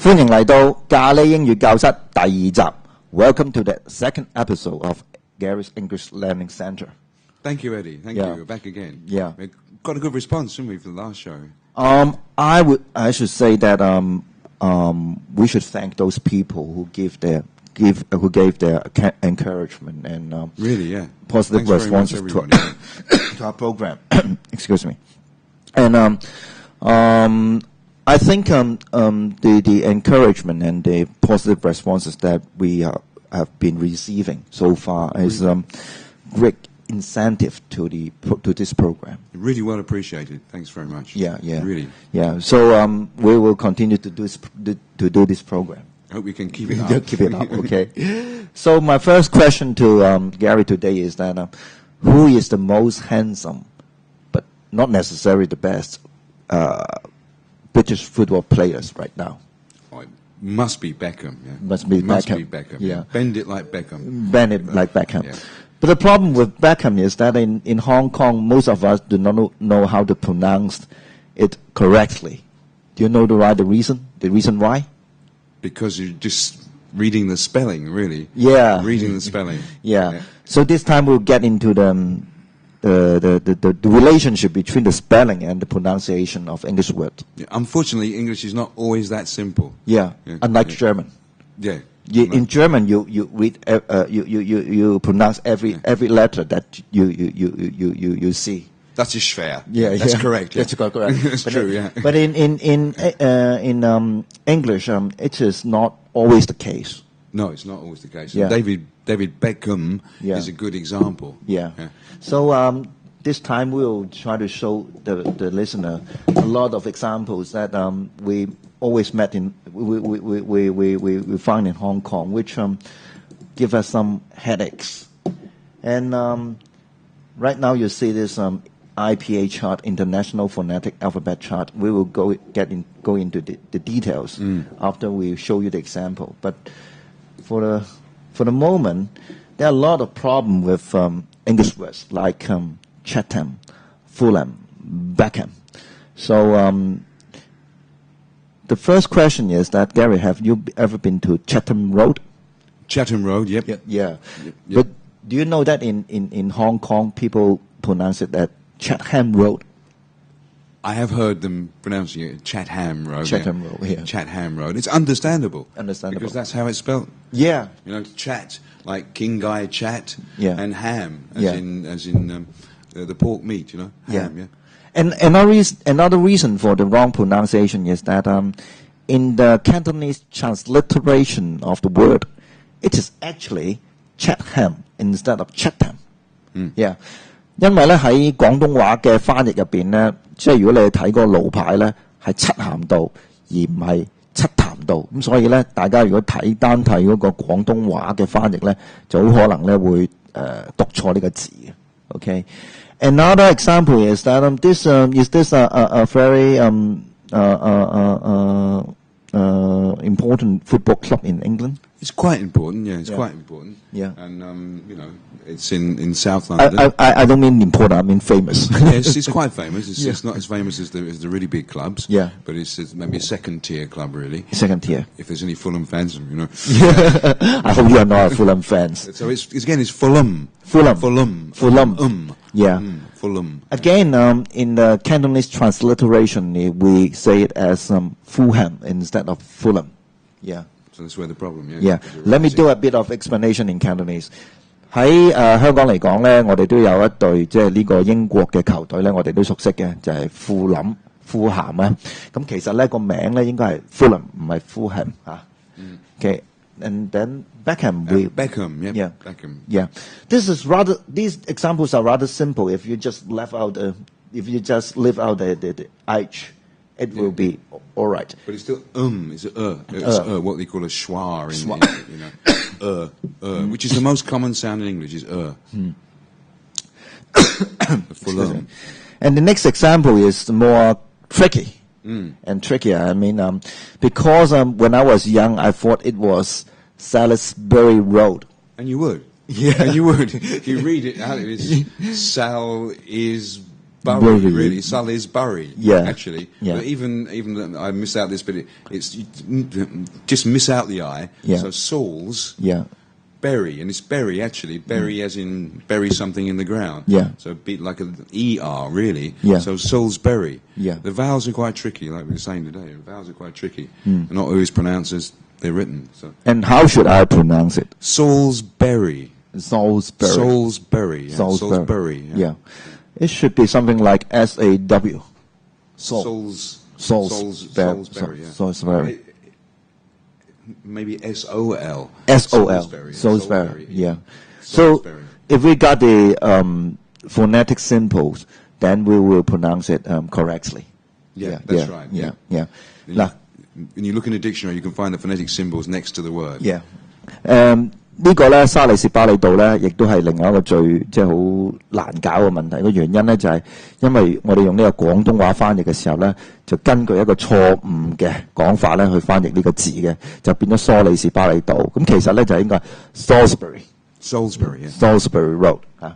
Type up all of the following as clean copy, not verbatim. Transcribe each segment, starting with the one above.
歡迎嚟到咖喱英語教室第二集。Welcome to the second episode of Gary's English Learning Center. Thank you, Eddie. Thank you. We're back again. Yeah. We got a good response, didn't we, for the last show? I should say that we should thank those people who gave their encouragement and really, yeah, positive Thanks responses very much, to our program. Excuse me. And I think the encouragement and the positive responses that we have been receiving so far is great incentive to this program. Really well appreciated. Thanks very much. Yeah. Really. Yeah. So we will continue to do this program. I hope we can keep it up. Keep it up. Okay. So my first question to Gary today is that who is the most handsome, but not necessarily the best, British football players right now? Oh, it must be Beckham. Yeah. Must be Beckham. Yeah. Bend it like Beckham. Bend it like Beckham. Yeah. But the problem with Beckham is that in Hong Kong, most of us do not know how to pronounce it correctly. Do you know the reason? The reason why? Because you're just reading the spelling, really. Yeah. Reading the spelling. Yeah. So this time we'll get into the relationship between the spelling and the pronunciation of English words. Yeah. Unfortunately, English is not always that simple. Yeah. Unlike German. Yeah. In German, you read you pronounce every letter that you see. That's just schwer. Yeah, that's correct. That's correct. That's true. Yeah. But in English, it is not always the case. No, it's not always the case. Yeah. David Beckham is a good example. Yeah. So this time we'll try to show the listener a lot of examples that we always met we find in Hong Kong, which give us some headaches. And right now you see this IPA chart, International Phonetic Alphabet Chart. We will go into the details after we show you the example. But for the moment, there are a lot of problems with English words like Chatham, Fulham, Beckham. So the first question is that, Gary, have you ever been to Chatham Road? Chatham Road, yep. Yeah. Yep. But do you know that in Hong Kong people pronounce it as Chatham Road? I have heard them pronouncing it Chatham Road. Chatham Road, yeah. Chatham Road. It's understandable. Understandable. Because that's how it's spelled. Yeah. You know, chat, like King Guy chat, and ham, as in the pork meat, you know, ham, yeah. And another reason for the wrong pronunciation is that in the Cantonese transliteration of the word, it is actually Chatham instead of Chatham. Yeah. 因為咧喺廣東話嘅翻譯入邊咧，即係如果你睇個路牌咧係漆咸道而唔係七潭道，咁所以咧大家如果單睇嗰個廣東話嘅翻譯咧，就好可能咧會讀錯呢個字嘅。Okay. Another example is that this is a very important football club in England? It's quite important, yeah. It's quite important. Yeah. And, you know, it's in South London. I don't mean important, I mean famous. Yes, it's quite famous. It's not as famous as the really big clubs. Yeah. But it's maybe a second-tier club, really. Second tier. If there's any Fulham fans, you know. I hope you are not Fulham fans. So it's Fulham. Fulham. Yeah. Fulham. Again, in the Cantonese transliteration, we say it as Fulham instead of Fulham. Yeah. So that's where the problem, Yeah. Let me do a bit of explanation in Cantonese. 喺香港嚟講咧，我哋都有一隊即係呢個英國嘅球隊咧，我哋都熟悉嘅就係富咸啊。咁其實咧個名咧應該係 Fulham 唔係 Fulham 啊。Okay. And then Beckham, Beckham, yeah. Beckham. Yeah. These examples are rather simple. If you just leave out the H, it will be all right. But it's still it's it's what they call a schwa in you know, which is the most common sound in English is Fulham. And the next example is more tricky and trickier. I mean, because when I was young, I thought it was Salisbury Road. And you would. Yeah. And you would. If you read it out, it's Bury, really. Sul is bury, actually. Yeah. But even I missed out this bit. It's just miss out the I. Yeah. So Saul's bury, and it's bury actually. Bury as in bury something in the ground. Yeah. So a bit like an ER, really. Yeah. So Salisbury. Yeah. The vowels are quite tricky, like we were saying today. The vowels are quite tricky. They're not always pronounced as they're written. So. And how should I pronounce it? Salisbury. Salisbury. Salisbury. Yeah. Salisbury. Yeah. It should be something like SAW. Salisbury. Yeah. Salisbury. Maybe SOL. Salisbury. Yeah. So if we got the phonetic symbols, then we will pronounce it correctly. Yeah, that's right. Yeah. When you look in a dictionary, you can find the phonetic symbols next to the word. Yeah. 呢個咧沙利士巴利道咧，亦都係另外一個最即係好難搞嘅問題。個原因咧就係因為我哋用呢個廣東話翻譯嘅時候咧，就根據一個錯誤嘅講法咧去翻譯呢個字嘅，就變咗梳利士巴利道。咁其實咧就應該 Salisbury Road 啊。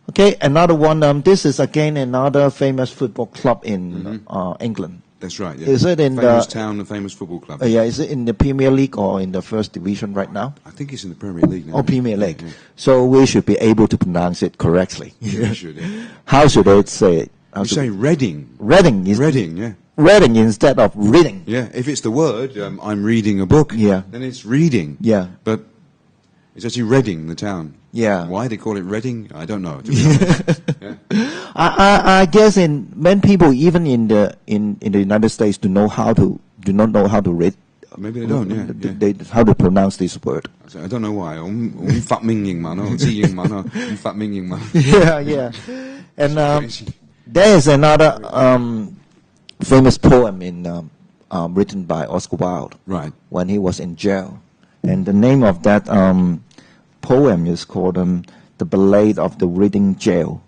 Okay, another one. This is again another famous football club in England. That's right. Yeah. Is it in famous town, a famous football club? Is it in the Premier League or in the First Division right now? I think it's in the Premier League now. Oh, Premier League. Yeah. So we should be able to pronounce it correctly. Yeah, we should. Yeah. How should I say it? You say Reading. Reading. Yeah. Reading instead of reading. Yeah. If it's the word, I'm reading a book. Yeah. Then it's reading. Yeah. But it's actually Reading, the town. Yeah. Why they call it Reading, I don't know. To be honest. Yeah. I guess when people even in the United States do not know how to read. Maybe they don't. Yeah. They how to pronounce this word. I don't know why. Yeah. And there is another famous poem written by Oscar Wilde. Right. When he was in jail, and the name of that poem is called "The Ballad of the Reading Jail."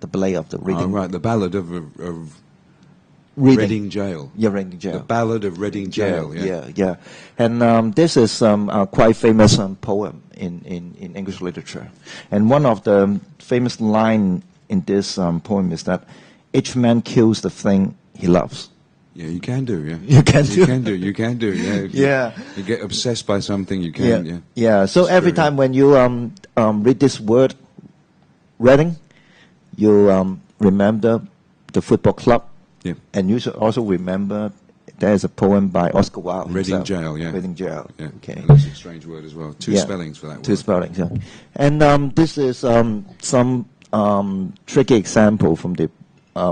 The Ballad of the Reading. Oh, right. The Ballad of Reading Jail. Yeah, Reading Jail. The Ballad of Reading Jail. Yeah. And this is quite famous poem in English literature. And one of the famous line in this poem is that each man kills the thing he loves. Yeah, you can do. Yeah, you can do. Yeah. You get obsessed by something, you can. Yeah. So every time when you read this word, Reading, you remember the football club. Yeah. And you should also remember there's a poem by Oscar Wilde. Reading Jail. Yeah. Reading Jail. Yeah. Okay. And that's a strange word as well. Two spellings for that word. Two spellings. Yeah. And this is some tricky example from the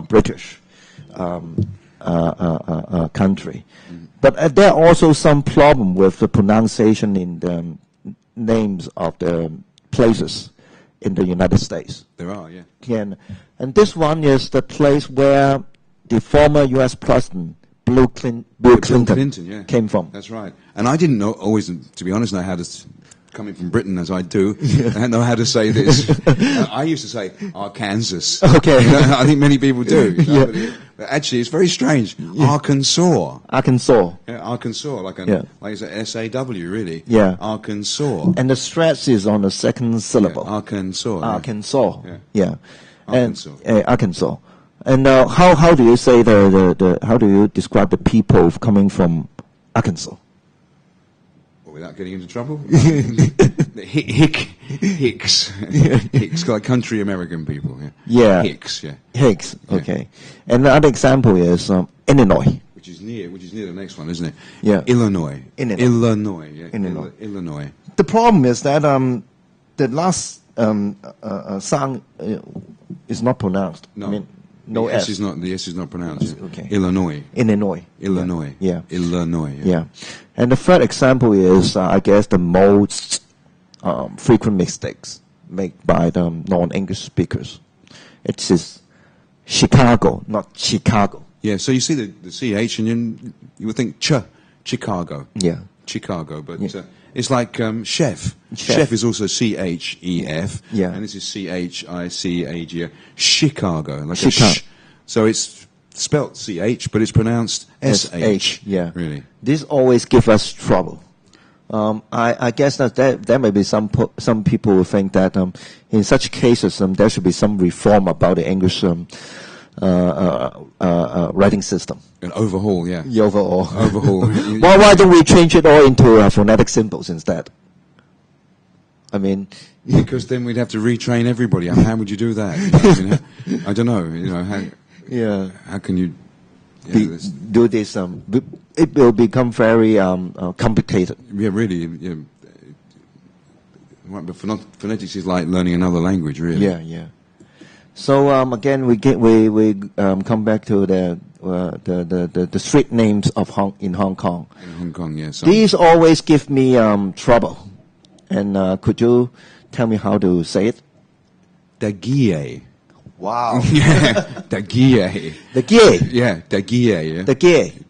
British country. But there are also some problem with the pronunciation in the names of the places in the United States. There are, yeah. And this one is the place where the former U.S. President Bill Clinton came from. That's right. And I didn't know, always, to be honest, know how to, coming from Britain as I do, I didn't know how to say this. I used to say Arkansas. Okay. I think many people do. But actually, it's very strange. Arkansas. Yeah, Arkansas, like it's a S-A-W, really. Yeah. Arkansas. And the stress is on the second syllable. Arkansas. Arkansas. Yeah. Arkansas. And, Arkansas. And how do you say how do you describe the people coming from Arkansas? Without getting into trouble? Hicks. Hicks, like country American people. Yeah. Hicks, yeah. Hicks, okay. And the other example is Illinois. Which is near the next one, isn't it? Yeah. Illinois. Illinois. The problem is that the last sound is not pronounced. No. I mean, no S. The S is not pronounced. Okay. Illinois. Yeah. Illinois. Yeah. And the third example is, I guess, the most frequent mistakes made by the non-English speakers. It is Chicago, not Chicago. Yeah. So you see the CH, and you would think Chicago. Yeah. Chicago, but it's like chef. Chef is also C-H-E-F. Yeah. And this is C-H-I-C-A-G. Chicago. Like Chicago. So it's spelt C-H, but it's pronounced S-H. Yeah. Really. This always gives us trouble. I guess that there may be some people who think that in such cases there should be some reform about the English writing system. An overhaul, yeah. The overhaul. Well, why don't we change it all into phonetic symbols instead? I mean, because then we'd have to retrain everybody. How would you do that? I don't know. How can you do this? It will become very complicated. Yeah, really. Yeah. Right, but phonetics is like learning another language, really. Yeah. So again, we come back to the street names of in Hong Kong. In Hong Kong, yes. These always give me trouble. And could you tell me how to say it? Daguier. Wow. Yeah, Daguier. Daguier. Yeah, Daguier. Yeah.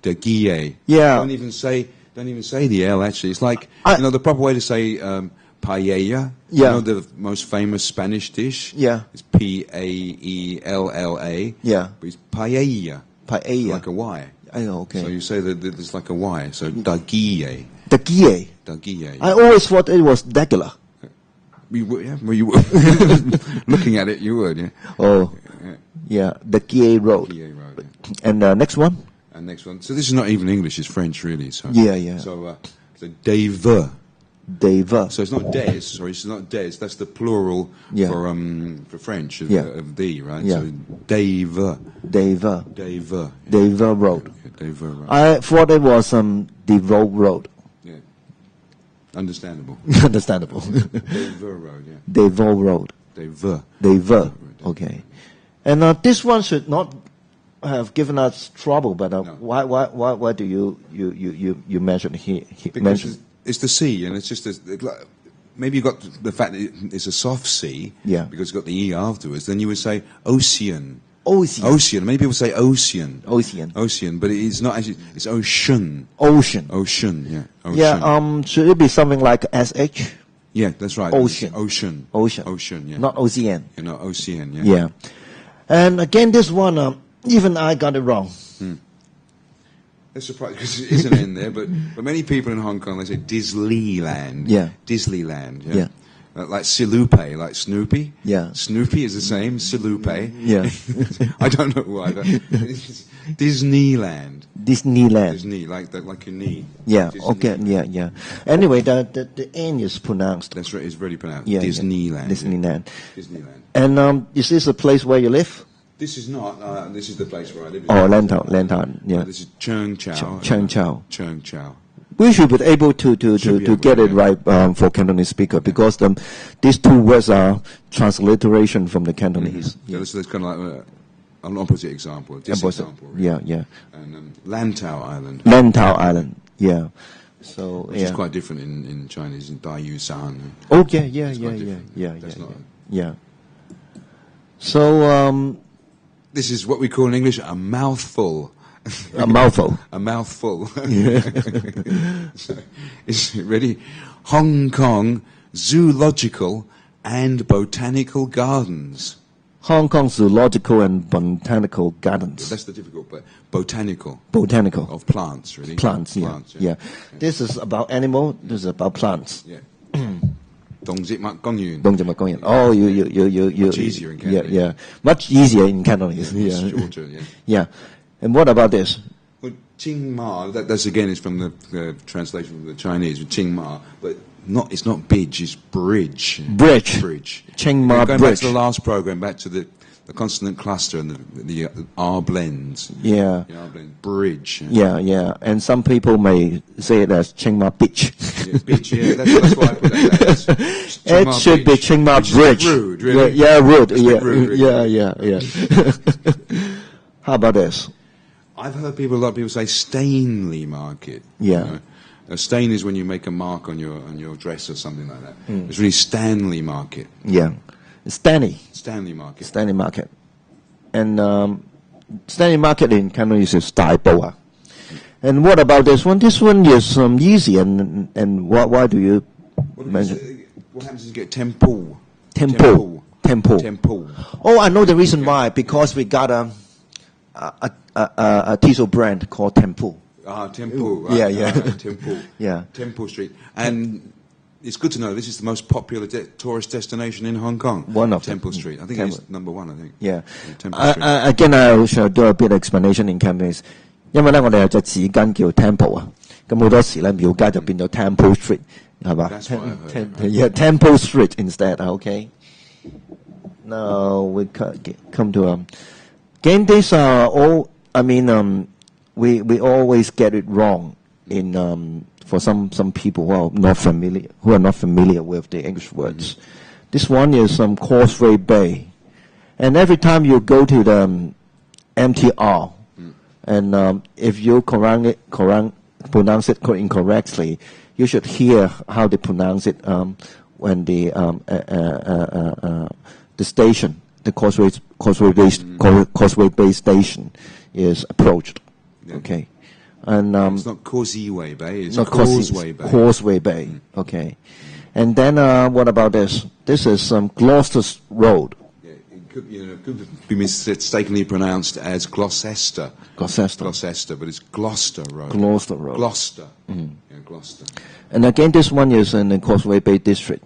Daguier. Yeah. Don't even say the L. Actually, it's like the proper way to say paella. Yeah. The most famous Spanish dish. Yeah. It's P-A-E-L-L-A. Yeah. But it's paella. Paella. Like a Y. I know. Okay. So you say that it's like a Y. So Daguier. Daguier. Daguier. I always thought it was Daguier. You would. Looking at it, you would. Yeah. Oh. Yeah. Daguier Road. Daguier Road. Yeah. And next one. And next one. So this is not even English; it's French, really. So yeah. So Dave. So it's not des. Sorry, it's not des. That's the plural for French of the, right? Yeah. So Dave. Road. Yeah, Dave Road. I thought it was Devo Road. Yeah. Understandable. Understandable. Dave Road. Yeah. Devo Road. Dave. Okay. And this one should not have given us trouble, but no. why do you mention here? Because it's the C, and it's just maybe you got the fact that it's a soft C, because it's got the E afterwards. Then you would say ocean. Ocean. Many people say ocean. Ocean. But it's not actually. It's ocean. Ocean. Yeah. Ocean. Yeah. Should it be something like SH? Yeah, that's right. Ocean. Yeah. Not OCN. Not OCN. Yeah. Yeah. And again, this one, even I got it wrong. That's surprising because it isn't in there, but many people in Hong Kong, they say Disneyland. Yeah. Disneyland. Yeah. Like Silupe, like Snoopy. Yeah. Snoopy is the same, Silupe. Yeah. I don't know why. Disneyland. Disney, like a knee. Yeah. Disney. Okay. Yeah. Anyway, the N is pronounced. That's right. It's really pronounced. Yeah. Disneyland. Disneyland. Disneyland. And is this a place where you live? This is not. This is the place where I live. Oh, Lantau. Yeah. This is Cheung Chau. Cheung Chau. We should be able to get it right for Cantonese speaker because these two words are transliteration from the Cantonese. Mm-hmm. Yeah, that's kind of like an opposite example. Example. Really. Yeah. And Lantau Island. Yeah. So which is quite different in Chinese, in Daiyu San. Oh yeah. Yeah. So this is what we call in English a mouthful. A mouthful. A mouthful. Yeah. So, is it ready? Hong Kong Zoological and Botanical Gardens. Hong Kong Zoological and Botanical Gardens. That's the difficult, but botanical. Of plants, really. Plants, yeah. This is about animal. This is about plants. Yeah. 動植物公園. Oh, you. Much easier in Cantonese. Yeah. Much easier in Cantonese. Yeah. Shorter, yeah. Yeah. And what about this? Well, Ching Ma, that's again is from the translation from the Chinese, Ching Ma, but it's not bridge, it's bridge. Bridge. Ching Ma Going bridge. back to the last program, back to the consonant cluster and the R blends. Yeah. The R blend. Bridge. Yeah. And some people may say it as Ching Ma beach. Yeah, beach, yeah. That's why I put that down. It should be Ching Ma bridge. Rude, really. Yeah, rude. Rude, really. Yeah. How about this? I've heard a lot of people say Stanley Market. Yeah. You know? A stain is when you make a mark on your dress or something like that. It's really Stanley Market. Yeah. Stanley Market. And Stanley Market in Cantonese is Dai Boa. And what about this one? This one is easy. And why do you mention? What happens is you get temple. Oh, I know the reason why. Because we got a diesel brand called Temple. Temple. Right. Yeah. Temple. Yeah. Temple Street. And it's good to know this is the most popular tourist destination in Hong Kong. One of Temple them. Street. I think Temple. it's number one, I think. Yeah. Temple Street. Again, I shall do a bit of explanation in Cantonese. 因為咧，我哋有隻紙巾叫 Temple 啊，咁好多時咧廟街就變咗 Temple Street，係嘛 That's what I heard. Yeah, Temple Street instead. Okay. Now we come to again. These are all. I mean, we always get it wrong in for some people who are not familiar with the English words. This one is Causeway Bay, and every time you go to the MTR, and if you pronounce it incorrectly, you should hear how they pronounce it when the station, the Causeway Bay station, is approached. Yeah. Okay, and it's not Causeway Bay, it's not Causeway Bay. Causeway Bay. Okay, and then what about this? This is Gloucester Road. Yeah, it could be mistakenly pronounced as Gloucester. Gloucester, but it's Gloucester Road. Gloucester Road. Gloucester. Yeah, Gloucester. And again, this one is in the Causeway Bay district.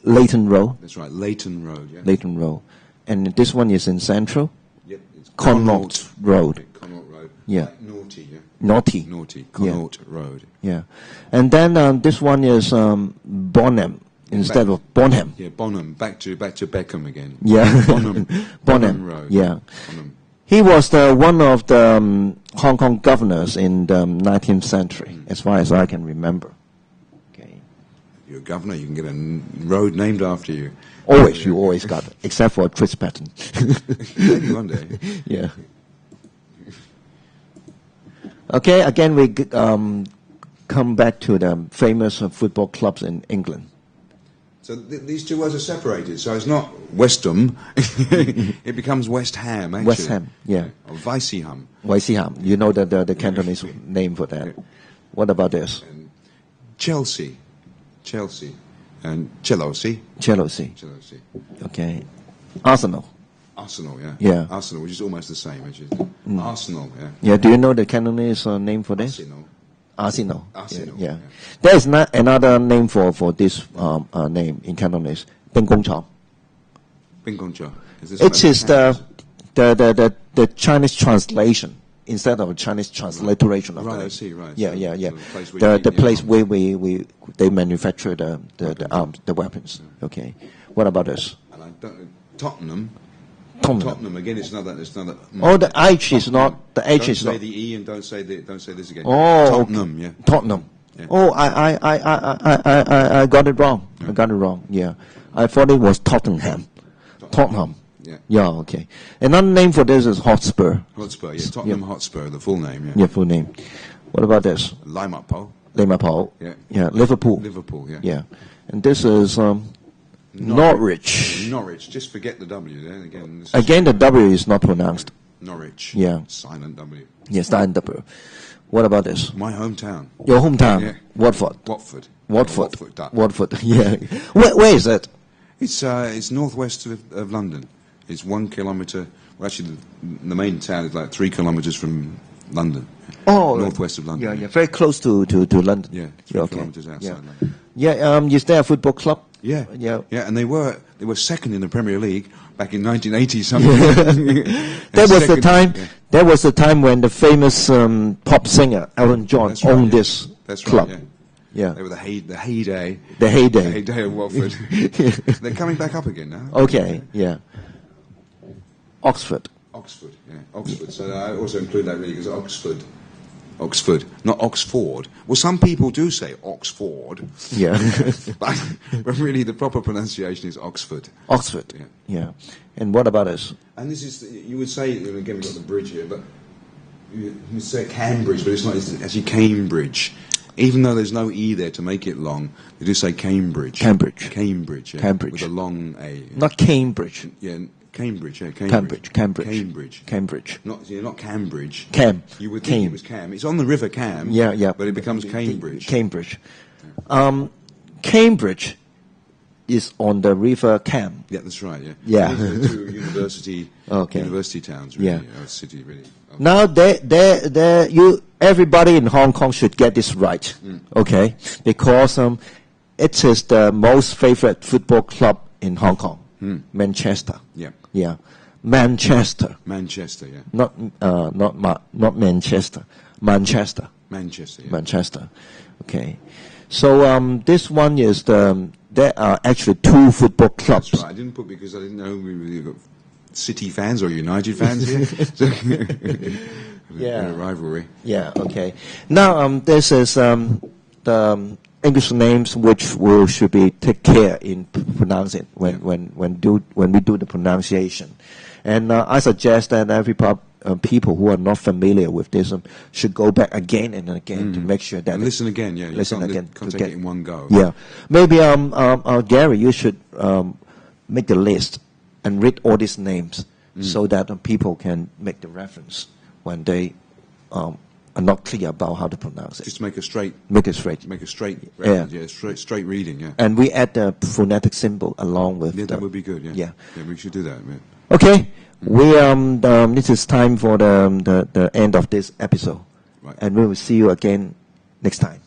Leighton Road. That's right, Leighton Road. Yeah. Leighton Road. And this one is in Central. Yep, it's Connaught Road. Okay, Connaught Road. Yeah. Like Naughty, yeah. Naughty. Connaught Road. Yeah. And then this one is Bonham instead of Bonham. Yeah, Bonham. Back to Beckham again. Yeah. Bonham Road. Yeah. Bonham. He was one of the Hong Kong governors in the 19th century, as far as I can remember. Okay. You're a governor, you can get a road named after you. You always got it, except for Tris Patton. Maybe one day. Yeah. Okay, again we come back to the famous football clubs in England. So these two words are separated. So it's not Westham. It becomes West Ham, actually. West Ham, yeah. Or Weisseham. Weisseham. You know the Cantonese name for that. What about this? And Chelsea. And Chelsea. Okay. Arsenal, yeah. Yeah. Arsenal, which is almost the same. Arsenal, yeah. Yeah, do you know the Cantonese name for this? Arsenal. Yeah. There is not another name for this name in Cantonese. 兵工廠. It is the Chinese translation instead of Chinese transliteration of Right, the I see, right. Yeah. So The place where they manufacture the arms, the weapons. Yeah. Okay. What about this? And I don't know, Tottenham again. It's another. Oh, the H is not. The H Don't is say not. the E and don't say this again. Oh, Tottenham, yeah. Tottenham. Yeah. Oh, I got it wrong. Yeah. I got it wrong. Yeah, I thought it was Tottenham. Tottenham. Yeah. Yeah. Okay. Another name for this is Hotspur. Hotspur, yeah. Tottenham Hotspur, the full name, yeah. Yeah, full name. What about this? Liverpool. Liverpool. Yeah. Yeah. Liverpool. Yeah. Yeah. And this is Norwich. Norwich. Just forget the W there again. Again, the W is not pronounced. Norwich. Yeah. Silent W. Yes, silent W. What about this? My hometown. Your hometown. Yeah. Watford. Watford. Yeah. Where is it? It's northwest of London. It's 1 kilometre. Well, actually, the main town is like 3 kilometres from London. Oh, northwest of London. Yeah. Very close to London. Yeah, 3 okay. kilometres outside Yeah. London. Yeah. Is there a football club? Yeah. Yeah. And they were second in the Premier League back in 1980 something. That was the time when the famous pop singer Elton John owned this club. Right, yeah. They were the heyday. The heyday. The heyday of Watford. They're coming back up again now. Okay. Yeah. Oxford. Yeah. Oxford. So I also include that really because Oxford, not Oxford. Well, some people do say Oxford. Yeah. but really the proper pronunciation is Oxford. Oxford. Yeah. And what about us? And this is, you would say, again we've got the bridge here, but you would say Cambridge, but it's not, it's actually Cambridge. Even though there's no E there to make it long, they do say Cambridge. Cambridge. Yeah. Cambridge. With a long A. Yeah. Not Cambridge. Yeah, Cambridge. Cambridge. Not Cambridge. Cam. You would think it was Cam. It's on the River Cam. Yeah. But it becomes Cambridge. Cambridge. Cambridge is on the River Cam. Yeah, that's right. Yeah. Yeah. These are two university towns. Really, Yeah. City really. Now, everybody in Hong Kong should get this right, okay? Because it is the most favorite football club in Hong Kong, Manchester. Yeah. Yeah, Manchester. Manchester. Yeah. Not Manchester. Manchester. Manchester. Yeah. Manchester. Okay. So this one is there are actually two football clubs. That's right. I didn't put because I didn't know we got City fans or United fans here. So, Yeah. a rivalry. Yeah. Okay. Now this is the English names which we should be take care in pronouncing when we do the pronunciation, and I suggest that every people who are not familiar with this should go back again and again to make sure that And listen again. Yeah. listen again Can't to take get it in one go. Yeah, maybe Gary, you should make the list and read all these names so that people can make the reference when they are not clear about how to pronounce it. Just make it straight. Make it straight. Make a straight reference. Yeah. Straight reading. Yeah. And we add the phonetic symbol along with. Yeah, that would be good. Yeah. Yeah. Yeah, we should do that. Yeah. Okay. We this is time for the end of this episode, Right. and we will see you again next time.